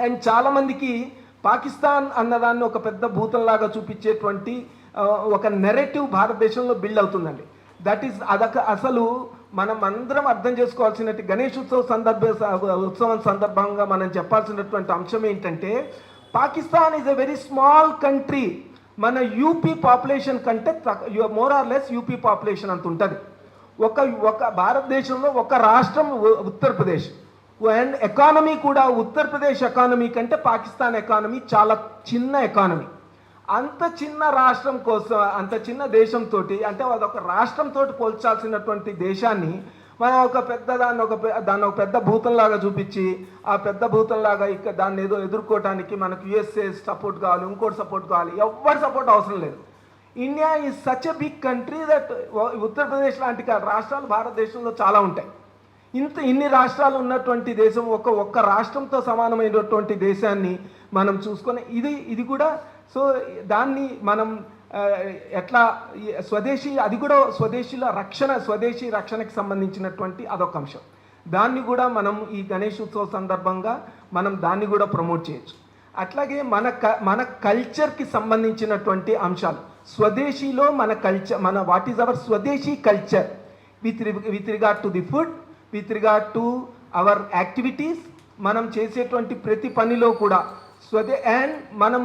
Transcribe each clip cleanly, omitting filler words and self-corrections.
And చాలామందికి పాకిస్తాన్ అన్నదాన్ని ఒక పెద్ద భూతంలాగా చూపించేటువంటి ఒక నెరేటివ్ భారతదేశంలో బిల్డ్ అవుతుందండి. దట్ ఈస్ అదొక అసలు మనం అందరం అర్థం చేసుకోవాల్సినట్టు గణేష్ ఉత్సవం సందర్భంగా మనం చెప్పాల్సినటువంటి అంశం ఏంటంటే, Pakistan is a very small country. మన యూపీ పాపులేషన్ కంటే more or less UP population అంత ఉంటుంది. ఒక భారతదేశంలో ఒక రాష్ట్రం ఉత్తరప్రదేశ్, అండ్ ఎకానమీ కూడా ఉత్తరప్రదేశ్ ఎకానమీ కంటే పాకిస్తాన్ ఎకానమీ చాలా చిన్న ఎకానమీ. అంత చిన్న రాష్ట్రం కోసం, అంత చిన్న దేశంతో, అంటే అదొక రాష్ట్రంతో పోల్చాల్సినటువంటి దేశాన్ని మనం దాన్ని ఒక పెద్ద భూతంలాగా చూపించి, ఆ పెద్ద భూతంలాగా ఇక్కడ దాన్ని ఏదో ఎదుర్కోవడానికి మనకు యుఎస్ఏ సపోర్ట్ కావాలి, ఇంకోటి సపోర్ట్ కావాలి, ఎవ్వరి సపోర్ట్ అవసరం లేదు. India is such a big country that Uttar Pradesh లాంటి రాష్ట్రాలు భారతదేశంలో చాలా ఉంటాయి. ఇన్ని రాష్ట్రాలు ఉన్నటువంటి దేశం ఒక్క రాష్ట్రంతో సమానమైనటువంటి దేశాన్ని మనం చూసుకొని ఇది కూడా, సో దాన్ని మనం ఎట్లా స్వదేశీ, అది కూడా స్వదేశీ రక్షణకి సంబంధించినటువంటి అదొక అంశం. దాన్ని కూడా మనం ఈ గణేష్ ఉత్సవ సందర్భంగా మనం దాన్ని కూడా ప్రమోట్ చేయొచ్చు. అట్లాగే మన కల్చర్కి సంబంధించినటువంటి అంశాలు, స్వదేశీలో మన వాట్ ఈజ్ అవర్ స్వదేశీ culture with regard to the food, with regard to our activities, మనం చేసేటువంటి ప్రతి పనిలో కూడా అండ్ మనం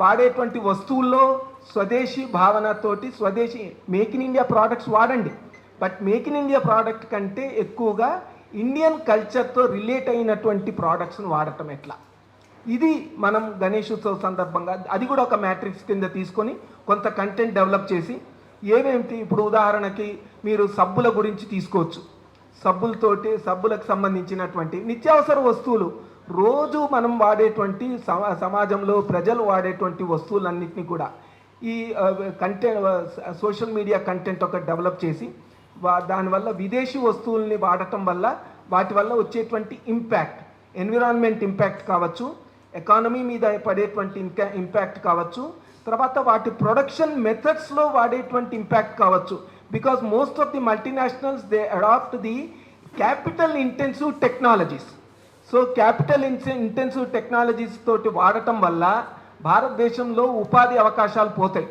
వాడేటువంటి వస్తువుల్లో స్వదేశీ భావనతోటి స్వదేశీ మేక్ ఇన్ ఇండియా ప్రోడక్ట్స్ వాడండి. But make in India product కంటే ఎక్కువగా ఇండియన్ కల్చర్తో రిలేట్ అయినటువంటి ప్రోడక్ట్స్ను వాడటం ఎట్లా, ఇది మనం గణేష్ ఉత్సవ సందర్భంగా అది కూడా ఒక మ్యాట్రిక్స్ కింద తీసుకొని కొంత కంటెంట్ డెవలప్ చేసి, ఏమేమిటి ఇప్పుడు ఉదాహరణకి మీరు సబ్బుల గురించి తీసుకోవచ్చు. సబ్బులకు సంబంధించినటువంటి నిత్యావసర వస్తువులు, రోజు మనం వాడేటువంటి సమాజంలో ప్రజలు వాడేటువంటి వస్తువులన్నింటినీ కూడా ఈ సోషల్ మీడియా కంటెంట్ ఒక డెవలప్ చేసి, దానివల్ల విదేశీ వస్తువుల్ని వాడటం వల్ల వాటి వల్ల వచ్చేటువంటి ఇంపాక్ట్, ఎన్విరాన్మెంట్ ఇంపాక్ట్ కావచ్చు, ఎకానమీ మీద పడేటువంటి ఇంపాక్ట్ కావచ్చు, తర్వాత వాటి ప్రొడక్షన్ మెథడ్స్లో వాడేటువంటి ఇంపాక్ట్ కావచ్చు. Because most of the multinationals they adopt the capital intensive technologies. So capital intensive technologies తోటి వాడటం వల్ల భారతదేశంలో ఉపాధి అవకాశాలు పోతాయి.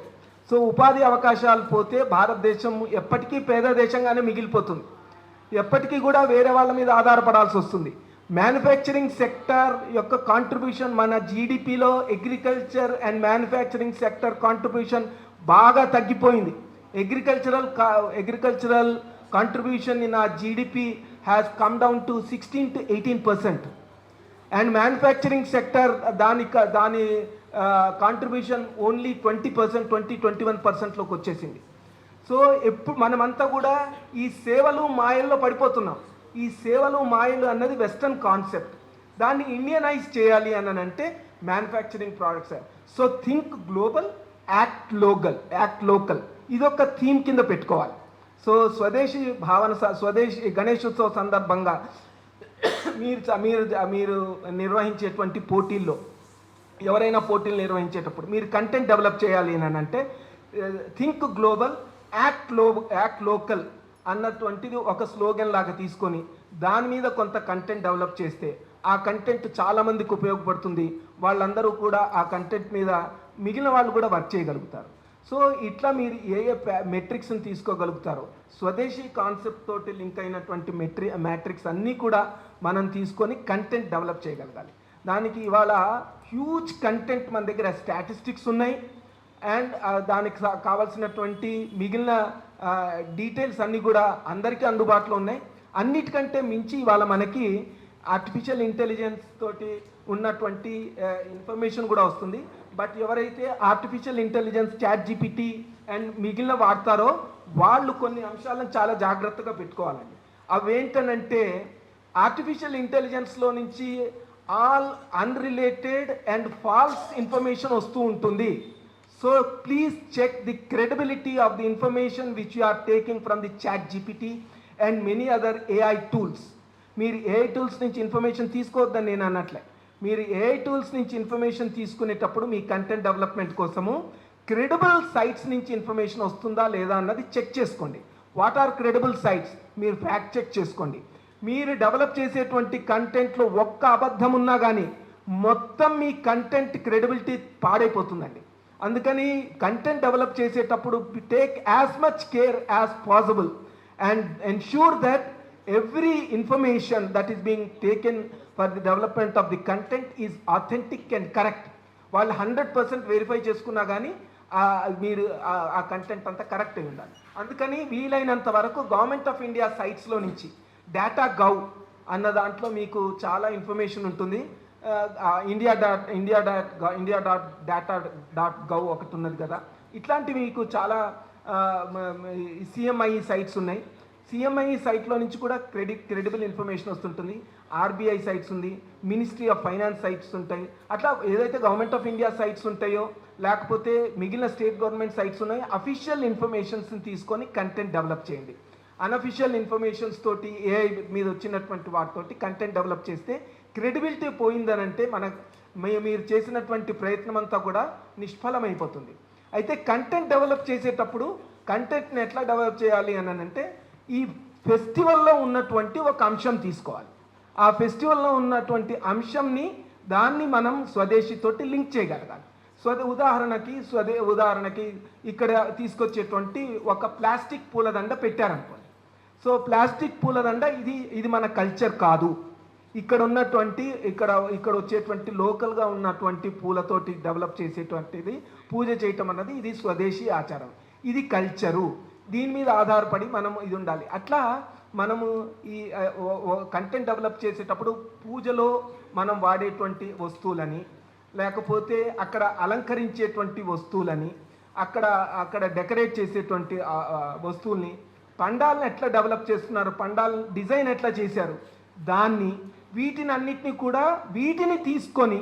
సో ఉపాధి అవకాశాలు పోతే భారతదేశం ఎప్పటికీ పేద దేశంగానే మిగిలిపోతుంది. ఎప్పటికీ కూడా వేరే వాళ్ళ మీద ఆధారపడాల్సి వస్తుంది. మ్యానుఫ్యాక్చరింగ్ సెక్టర్ యొక్క కాంట్రిబ్యూషన్ మన జీడిపిలో agriculture and manufacturing sector contribution బాగా తగ్గిపోయింది. Agricultural contribution in the GDP has come down to 16 to 18%. And manufacturing sector దాని కాంట్రిబ్యూషన్ ఓన్లీ 20-21%లోకి వచ్చేసింది. సో మనమంతా కూడా ఈ సేవలు మాయల్లో పడిపోతున్నాం. ఈ సేవలు మాయలు అన్నది వెస్టర్న్ కాన్సెప్ట్. దాన్ని ఇండియనైజ్ చేయాలి అని అంటే manufacturing products. So think global, act local, ఇదొక థీమ్ కింద పెట్టుకోవాలి. సో స్వదేశీ భావన, స్వదేశీ గణేశోత్సవ సందర్భంగా మీరు నిర్వహించేటువంటి పోటీల్లో, ఎవరైనా పోటీలు నిర్వహించేటప్పుడు మీరు కంటెంట్ డెవలప్ చేయాలి అని అంటే థింక్ గ్లోబల్, యాక్ట్ లోకల్ అన్నటువంటిది ఒక స్లోగన్ లాగా తీసుకొని దాని మీద కొంత కంటెంట్ డెవలప్ చేస్తే ఆ కంటెంట్ చాలామందికి ఉపయోగపడుతుంది. వాళ్ళందరూ కూడా ఆ కంటెంట్ మీద మిగిలిన వాళ్ళు కూడా వర్క్ చేయగలుగుతారు. సో ఇట్లా మీరు ఏ మెట్రిక్స్ని తీసుకోగలుగుతారో, స్వదేశీ కాన్సెప్ట్ తోటి లింక్ అయినటువంటి మ్యాట్రిక్స్ అన్నీ కూడా మనం తీసుకొని కంటెంట్ డెవలప్ చేయగలగాలి. దానికి ఇవాళ హ్యూజ్ కంటెంట్ మన దగ్గర స్టాటిస్టిక్స్ ఉన్నాయి. అండ్ దానికి కావాల్సినటువంటి మిగిలిన డీటెయిల్స్ అన్నీ కూడా అందరికీ అందుబాటులో ఉన్నాయి. అన్నిటికంటే మించి ఇవాళ మనకి ఆర్టిఫిషియల్ ఇంటెలిజెన్స్ తోటి ఉన్నటువంటి ఇన్ఫర్మేషన్ కూడా వస్తుంది. బట్ ఎవరైతే ఆర్టిఫిషియల్ ఇంటెలిజెన్స్, ChatGPT అండ్ మిగిలిన వాడతారో వాళ్ళు కొన్ని అంశాలను చాలా జాగ్రత్తగా పెట్టుకోవాలండి. అవేంటనంటే ఆర్టిఫిషియల్ ఇంటెలిజెన్స్లో నుంచి all unrelated and false information వస్తూ ఉంటుంది. So please check the credibility of the information which you are taking from the ChatGPT and many other AI tools. మీరు AI tools నుంచి ఇన్ఫర్మేషన్ తీసుకోవద్దని నేను అన్నట్లే. మీరు AI tools నుంచి information తీసుకునేటప్పుడు మీ content development కోసము క్రెడిబుల్ సైట్స్ నుంచి ఇన్ఫర్మేషన్ వస్తుందా లేదా అన్నది చెక్ చేసుకోండి. వాట్ ఆర్ క్రెడిబుల్ సైట్స్, మీరు ఫ్యాక్ట్ చెక్ చేసుకోండి. మీరు డెవలప్ చేసేటువంటి కంటెంట్లో ఒక్క అబద్ధం ఉన్నా కానీ మొత్తం మీ కంటెంట్ క్రెడిబిలిటీ పాడైపోతుందండి. అందుకని కంటెంట్ డెవలప్ చేసేటప్పుడు take as much care as possible and ensure that every information that is being taken for the development of the content is authentic and correct. వాళ్ళు 100% వెరిఫై చేసుకున్నా కానీ మీరు ఆ కంటెంట్ అంతా correct అయి ఉండాలి. అందుకని వీలైనంత వరకు గవర్నమెంట్ ఆఫ్ ఇండియా సైట్స్లో నుంచి డేటా గవ్ అన్న దాంట్లో మీకు చాలా ఇన్ఫర్మేషన్ ఉంటుంది. india.data.gov ఒకటి ఉన్నది కదా, ఇట్లాంటివి మీకు చాలా సిఎంఐ సైట్స్ ఉన్నాయి. సిఎంఐ సైట్లో నుంచి కూడా క్రెడిబుల్ ఇన్ఫర్మేషన్ వస్తుంటుంది. ఆర్బీఐ సైట్స్ ఉంది, మినిస్ట్రీ ఆఫ్ ఫైనాన్స్ సైట్స్ ఉంటాయి. అట్లా ఏదైతే గవర్నమెంట్ ఆఫ్ ఇండియా సైట్స్ ఉంటాయో లేకపోతే మిగిలిన స్టేట్ గవర్నమెంట్ సైట్స్ ఉన్నాయో అఫీషియల్ ఇన్ఫర్మేషన్స్ని తీసుకొని కంటెంట్ డెవలప్ చేయండి. అన్అఫీషియల్ ఇన్ఫర్మేషన్స్ తోటి ఏఐ మీద వచ్చినటువంటి వాటితోటి కంటెంట్ డెవలప్ చేస్తే క్రెడిబిలిటీ పోయిందనంటే మీరు చేసినటువంటి ప్రయత్నం అంతా కూడా నిష్ఫలమైపోతుంది. అయితే కంటెంట్ డెవలప్ చేసేటప్పుడు కంటెంట్ని ఎట్లా డెవలప్ చేయాలి అని అంటే ఈ ఫెస్టివల్లో ఉన్నటువంటి ఒక అంశం తీసుకోవాలి. ఆ ఫెస్టివల్లో ఉన్నటువంటి అంశంని దాన్ని మనం స్వదేశీతోటి లింక్ చేయగలగాలి. ఉదాహరణకి ఇక్కడ తీసుకొచ్చేటువంటి ఒక ప్లాస్టిక్ పూలదండ పెట్టారనుకోండి. సో ప్లాస్టిక్ పూలదండ ఇది మన కల్చర్ కాదు. ఇక్కడ వచ్చేటువంటి లోకల్గా ఉన్నటువంటి పూలతోటి డెవలప్ చేసేటువంటిది పూజ చేయటం అన్నది ఇది స్వదేశీ ఆచారం, ఇది కల్చరు. దీని మీద ఆధారపడి మనం ఇది ఉండాలి. అట్లా మనము ఈ కంటెంట్ డెవలప్ చేసేటప్పుడు పూజలో మనం వాడేటువంటి వస్తువులని లేకపోతే అక్కడ అలంకరించేటువంటి వస్తువులని అక్కడ డెకరేట్ చేసేటువంటి వస్తువుల్ని పండాలను ఎట్లా డెవలప్ చేస్తున్నారు, పండాల డిజైన్ ఎట్లా చేశారు, వీటిని తీసుకొని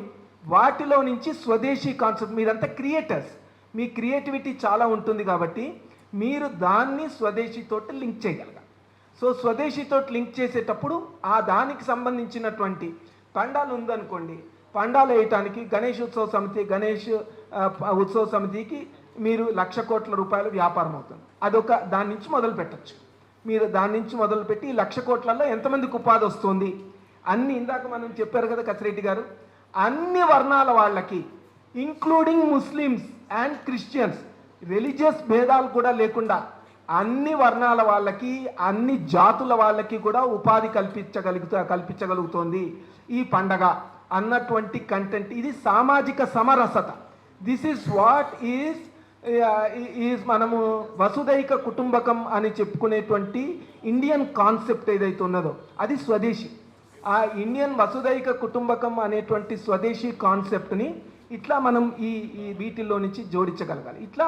వాటిలో నుంచి స్వదేశీ కాన్సెప్ట్. మీరంతా క్రియేటర్స్, మీ క్రియేటివిటీ చాలా ఉంటుంది కాబట్టి మీరు దాన్ని స్వదేశీతోటి లింక్ చేయగలగాలి. సో స్వదేశీతోటి లింక్ చేసేటప్పుడు దానికి సంబంధించినటువంటి పండాలు ఉందనుకోండి, పండాలు వేయటానికి గణేష్ ఉత్సవ సమితికి మీరు 1,00,000 కోట్ల రూపాయల వ్యాపారం అవుతుంది. దాని నుంచి మొదలు పెట్టచ్చు. మీరు దాని నుంచి మొదలుపెట్టి 1,00,000 కోట్లలో ఎంతమందికి ఉపాధి వస్తుంది ఇందాక మనం చెప్పారు కదా కసిరెడ్డి గారు, అన్ని వర్ణాల వాళ్ళకి including Muslims and Christians, religious భేదాలు కూడా లేకుండా అన్ని వర్ణాల వాళ్ళకి అన్ని జాతుల వాళ్ళకి కూడా ఉపాధి కల్పించగలుగుతోంది ఈ పండగ అన్నటువంటి కంటెంట్. ఇది సామాజిక Samarasata. This is what is మనము వసుదైక కుటుంబకం అని చెప్పుకునేటువంటి ఇండియన్ కాన్సెప్ట్ ఏదైతే ఉన్నదో అది స్వదేశీ. ఆ ఇండియన్ వసుదైక కుటుంబకం అనేటువంటి స్వదేశీ కాన్సెప్ట్ని ఇట్లా మనం ఈ వీటిల్లో నుంచి జోడించగలగాలి. ఇట్లా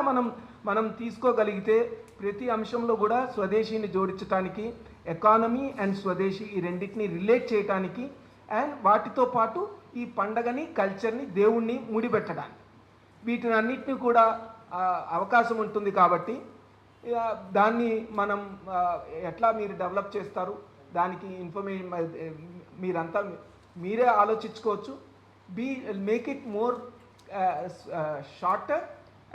మనం తీసుకోగలిగితే ప్రతి అంశంలో కూడా స్వదేశీని జోడించడానికి, ఎకానమీ అండ్ స్వదేశీ ఈ రెండింటిని రిలేట్ చేయడానికి అండ్ వాటితో పాటు ఈ పండగని కల్చర్ని దేవుణ్ణి ముడిపెట్టడానికి వీటిని అన్నిటిని కూడా అవకాశం ఉంటుంది. కాబట్టి దాన్ని మనం ఎట్లా మీరు డెవలప్ చేస్తారు, దానికి మీరంతా మీరే ఆలోచించుకోవచ్చు. Make it more shorter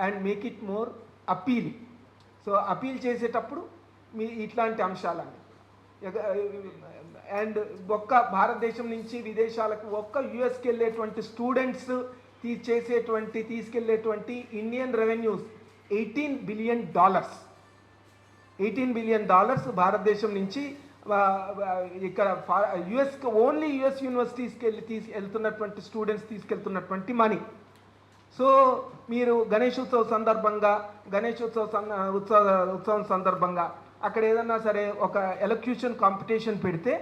and make it more appealing. So appeal చేసేటప్పుడు ఇట్లాంటి అంశాలన్నీ అండ్ భారతదేశం నుంచి విదేశాలకు యుఎస్కి వెళ్ళేటువంటి స్టూడెంట్స్ తీసుకెళ్లేటువంటి ఇండియన్ రెవెన్యూస్ $18 బిలియన్ భారతదేశం నుంచి ఇక్కడ యుఎస్కి ఓన్లీ యుఎస్ యూనివర్సిటీస్కి వెళ్తున్నటువంటి స్టూడెంట్స్ తీసుకెళ్తున్నటువంటి మనీ. సో మీరు గణేశోత్సవం సందర్భంగా అక్కడ ఏదన్నా సరే ఒక ఎలక్యూషన్ కాంపిటీషన్ పెడితే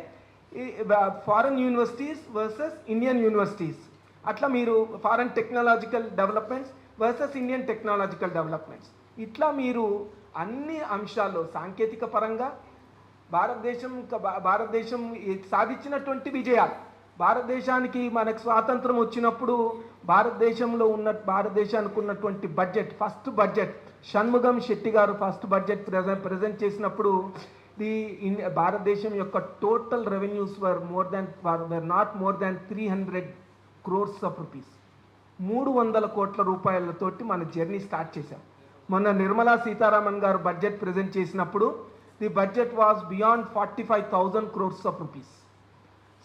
foreign universities versus Indian universities, అట్లా మీరు foreign technological developments versus Indian technological developments, ఇట్లా మీరు అన్ని అంశాల్లో సాంకేతిక పరంగా భారతదేశం సాధించినటువంటి విజయాలు, భారతదేశానికి మనకు స్వాతంత్రం వచ్చినప్పుడు భారతదేశానికి ఉన్నటువంటి ఫస్ట్ బడ్జెట్ షణ్ముగం శెట్టి గారు ఫస్ట్ బడ్జెట్ ప్రజెంట్ చేసినప్పుడు భారతదేశం యొక్క total revenues were not more than 300 crores of rupees. 300 కోట్ల రూపాయలతోటి మన జర్నీ స్టార్ట్ చేశాం. మొన్న నిర్మలా సీతారామన్ గారు బడ్జెట్ ప్రజెంట్ చేసినప్పుడు the budget was beyond 45,000 crores of rupees.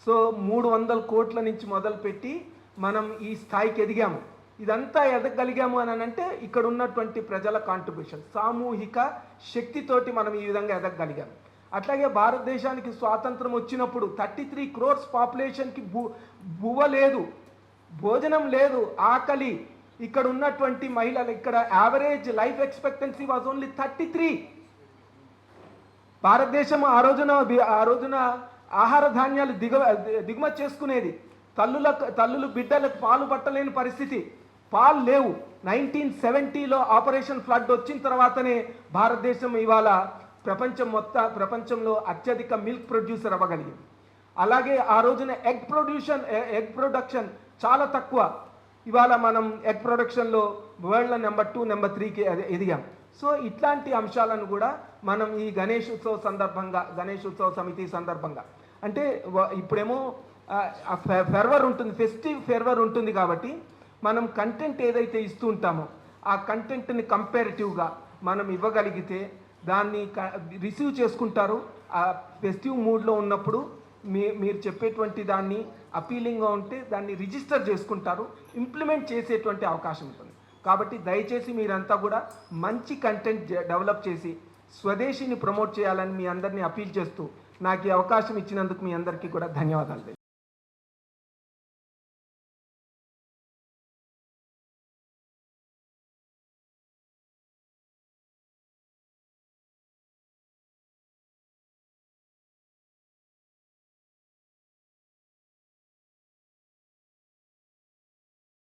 So 300 కోట్ల నుంచి మొదలుపెట్టి మనం ఈ స్థాయికి ఎదిగాము. ఇదంతా ఎదగలిగాము అని అంటే ఇక్కడ ఉన్నటువంటి ప్రజల కాంట్రిబ్యూషన్, సామూహిక శక్తితోటి మనం ఈ విధంగా ఎదగలిగాము. అట్లాగే భారతదేశానికి స్వాతంత్రం వచ్చినప్పుడు 33 crores పాపులేషన్కి బువ్వ లేదు, భోజనం లేదు, ఆకలి. ఇక్కడ ఉన్నటువంటి మహిళలు, ఇక్కడ average life expectancy was only 33. భారతదేశం ఆ రోజున ఆహార ధాన్యాలు దిగుమతి చేసుకునేది. తల్లులు బిడ్డలకు పాలు పట్టలేని పరిస్థితి, పాలు లేవు. 1970లో ఆపరేషన్ ఫ్లడ్ వచ్చిన తర్వాతనే భారతదేశం ఇవాళ ప్రపంచంలో అత్యధిక మిల్క్ ప్రొడ్యూసర్ అవ్వగలిగింది. అలాగే ఆ రోజున ఎగ్ ప్రొడక్షన్ చాలా తక్కువ. ఇవాళ మనం ఎగ్ ప్రొడక్షన్లో వరల్డ్లో నెంబర్ 2, నెంబర్ 3కి ఎదిగాం. సో ఇట్లాంటి అంశాలను కూడా మనం ఈ గణేష్ ఉత్సవ సమితి సందర్భంగా, అంటే ఇప్పుడేమో ఫెర్వర్ ఉంటుంది, ఫెస్టివ్ ఫెర్వర్ ఉంటుంది కాబట్టి మనం కంటెంట్ ఏదైతే ఇస్తూ ఉంటామో ఆ కంటెంట్ని కంపారిటివ్గా మనం ఇవ్వగలిగితే దాన్ని రిసీవ్ చేసుకుంటారు. ఆ ఫెస్టివ్ మూడ్లో ఉన్నప్పుడు మీరు చెప్పేటువంటి దాన్ని అపీలింగ్గా ఉంటే దాన్ని రిజిస్టర్ చేసుకుంటారు, ఇంప్లిమెంట్ చేసేటువంటి అవకాశం ఉంటుంది. కాబట్టి దయచేసి మీరంతా కూడా మంచి కంటెంట్ డెవలప్ చేసి స్వదేశీని ప్రమోట్ చేయాలని మీ అందరినీ అపీల్ చేస్తూ నాకు ఈ అవకాశం ఇచ్చినందుకు మీ అందరికీ కూడా ధన్యవాదాలు.